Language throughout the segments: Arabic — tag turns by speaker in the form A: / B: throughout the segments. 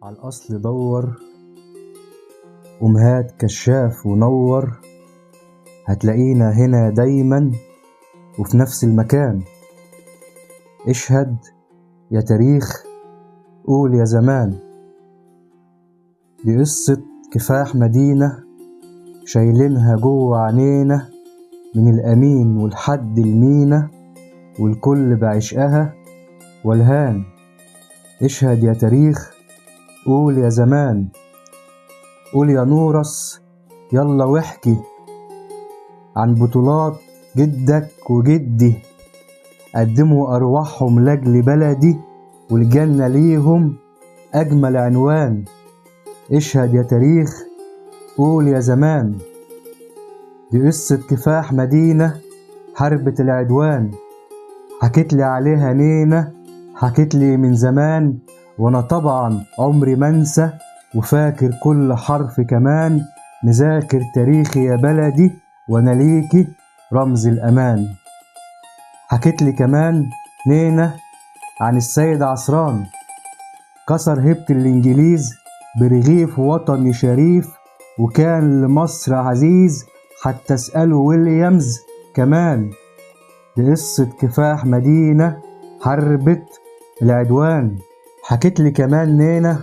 A: على الأصل دور، ومهات كشاف ونور، هتلاقينا هنا دايما وفي نفس المكان. اشهد يا تاريخ، قول يا زمان. دي قصة كفاح مدينة شايلينها جوه عينينا، من الأمين والحد المينا، والكل بعشقها والهان. اشهد يا تاريخ، قول يا زمان. قول يا نورس، يلا واحكي عن بطولات جدك وجدي، قدموا أرواحهم لأجل بلدي، والجنة ليهم أجمل عنوان. اشهد يا تاريخ، قول يا زمان. دي قصة كفاح مدينة حربة العدوان، حكيتلي عليها نينة، حكيتلي من زمان، وانا طبعا عمري منسى وفاكر كل حرف كمان. مذاكر تاريخي يا بلدي، وانا ليكي رمز الامان. حكيتلي كمان نينة عن السيد عصران، كسر هيبة الانجليز برغيف وطني شريف، وكان لمصر عزيز حتى اسأله ويليامز كمان. دي قصة كفاح مدينة حربة العدوان. حكيتلي كمان نينة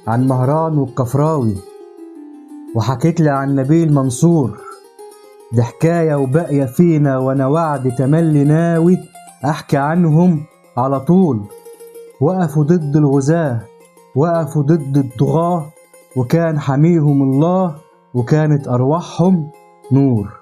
A: عن مهران والكفراوي، وحكيتلي عن نبيل منصور. دي حكاية وباقية فينا، وانا وعد تملي ناوي احكي عنهم على طول. وقفوا ضد الغزاة، وقفوا ضد الطغاة، وكان حميهم الله، وكانت ارواحهم نور.